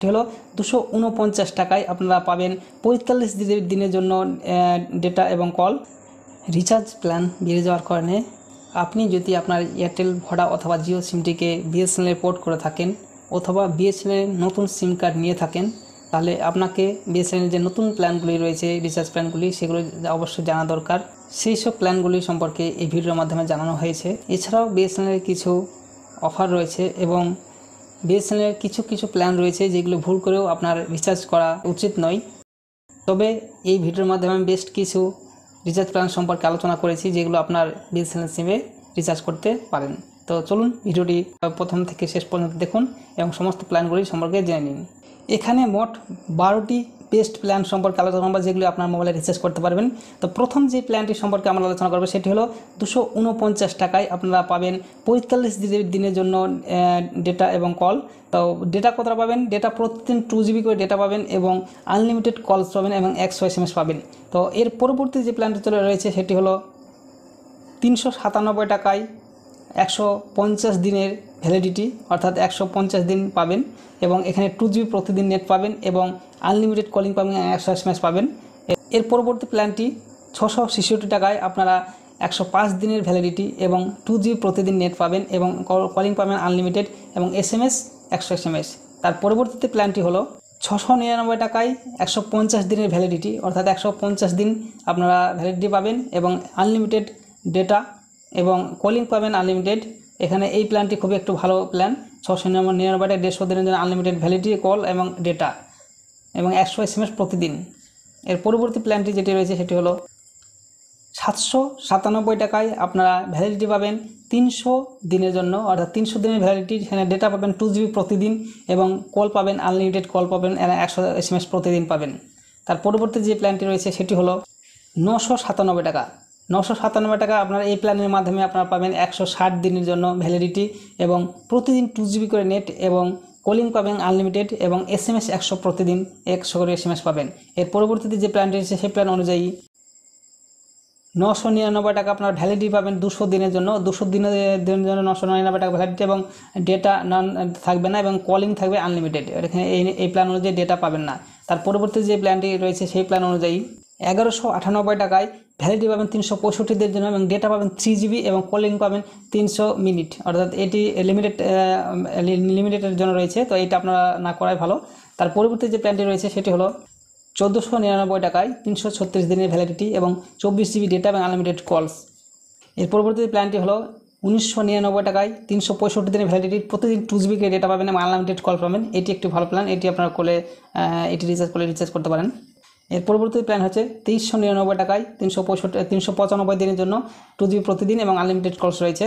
এটি হলো 249 টাকায় আপনারা পাবেন 45 দিনের জন্য ডেটা এবং কল। রিচার্জ প্ল্যান বেড়ে যাওয়ার কারণে আপনি যদি আপনার এয়ারটেল, ভোডা অথবা জিও সিমটিকে বিএসএনএল পোর্ট করে থাকেন অথবা বিএসএনএল নতুন সিম কার্ড নিয়ে থাকেন, তাহলে আপনাকে বিএসএনএল যে নতুন প্ল্যানগুলি রয়েছে, রিচার্জ প্ল্যানগুলি, সেগুলো অবশ্যই জানা দরকার। সেই সব প্ল্যানগুলি সম্পর্কে এই ভিডিওর মাধ্যমে জানানো হয়েছে। এছাড়াও বিএসএনএলের কিছু অফার রয়েছে এবং বিএসএনএলের কিছু প্ল্যান রয়েছে যেগুলো ভুল করেও আপনার রিচার্জ করা উচিত নয়। তবে এই ভিডিওর মাধ্যমে আমি বেস্ট কিছু রিচার্জ প্ল্যান সম্পর্কে আলোচনা করেছি যেগুলো আপনার বিএসএনএল সিমে রিচার্জ করতে পারেন। তো চলুন ভিডিওটি প্রথম থেকে শেষ পর্যন্ত দেখুন এবং সমস্ত প্ল্যানগুলি সম্পর্কে জেনে নিন। এখানে মোট 12টি বেস্ট প্ল্যান সম্পর্কে আলোচনা করব যেগুলো আপনার মোবাইলে রিচার্জ করতে পারবেন। তো প্রথম যে প্ল্যানটি সম্পর্কে আমরা আলোচনা করব সেটি হলো 249 টাকায় আপনারা পাবেন 45 দিনের জন্য ডেটা এবং কল। তো ডেটা কতটা পাবেন? ডেটা প্রতিদিন 2 GB করে ডেটা পাবেন এবং আনলিমিটেড কলস পাবেন এবং 100 SMS পাবেন। তো এর পরবর্তী যে প্ল্যানটি চলে রয়েছে সেটি হলো 397 টাকায় 150 দিনের ভ্যালিডিটি, অর্থাৎ 150 দিন পাবেন এবং এখানে 2 GB প্রতিদিন নেট পাবেন এবং আনলিমিটেড কলিং পাবেন, 100 SMS পাবেন। এর পরবর্তী প্ল্যানটি 666 টাকায় আপনারা 105 দিনের ভ্যালিডিটি এবং 2 GB প্রতিদিন নেট পাবেন এবং কলিং পাবেন আনলিমিটেড এবং SMS 100 SMS। তার পরবর্তীতে প্ল্যানটি হলো 699 টাকায় 150 দিনের ভ্যালিডিটি, অর্থাৎ 150 দিন আপনারা ভ্যালিডিটি পাবেন এবং আনলিমিটেড ডেটা এবং কলিং পাবেন আনলিমিটেড। এখানে এই প্ল্যানটি খুবই একটু ভালো প্ল্যান। 699 টাকায় 150 দিনের জন্য আনলিমিটেড ভ্যালিডিটি, কল এবং ডেটা এবং 100 SMS প্রতিদিন। এর পরবর্তী প্ল্যানটি যেটি রয়েছে সেটি হলো 797 টাকায় আপনারা ভ্যালিডিটি পাবেন 300 দিনের জন্য, অর্থাৎ 300 দিনের ভ্যালিডিটি। এখানে ডেটা পাবেন 2 GB প্রতিদিন এবং কল পাবেন আনলিমিটেড কল পাবেন, 100 SMS প্রতিদিন পাবেন। তার পরবর্তী যে প্ল্যানটি রয়েছে সেটি হলো 997 টাকা। 997 টাকা আপনারা এই প্ল্যানের মাধ্যমে আপনারা পাবেন 160 দিনের জন্য ভ্যালিডিটি এবং প্রতিদিন 2 GB করে নেট এবং কলিং পাবেন আনলিমিটেড এবং SMS 100 প্রতিদিন 100 করে SMS পাবেন। এর পরবর্তীতে যে প্ল্যানটি রয়েছে সেই প্ল্যান অনুযায়ী 999 টাকা আপনার ভ্যালিডিটি পাবেন 200 দিনের জন্য। 200 দিনের জন্য 999 টাকা ভ্যালিডিটি এবং ডেটা থাকবে না এবং কলিং থাকবে আনলিমিটেড। এখানে এই প্ল্যান অনুযায়ী ডেটা পাবেন না। তার পরবর্তী যে প্ল্যানটি রয়েছে সেই প্ল্যান অনুযায়ী 1198 টাকায় ভ্যালিডিটি পাবেন 365 দিনের জন্য এবং ডেটা পাবেন 3 GB এবং কলিং পাবেন 300 মিনিট, অর্থাৎ এটি লিমিটেডের জন্য রয়েছে। তো এটা আপনারা না করাই ভালো। তার পরবর্তী যে প্ল্যানটি রয়েছে সেটি হলো 1499 টাকায় 336 দিনের ভ্যালিডিটি এবং 24 GB ডেটা এবং আনলিমিটেড কলস। এর পরবর্তী প্ল্যানটি হলো 1999 টাকায় 365 দিনের ভ্যালিডিটি, প্রতিদিন 2 GB করে ডেটা পাবেন এবং আনলিমিটেড কল পাবেন। এটি একটি ভালো প্ল্যান, এটি আপনারা এটি রিচার্জ করতে পারেন। এর পরবর্তী প্ল্যান হচ্ছে 2399 টাকায় 395 দিনের জন্য 2 GB প্রতিদিন এবং আনলিমিটেড কলস রয়েছে।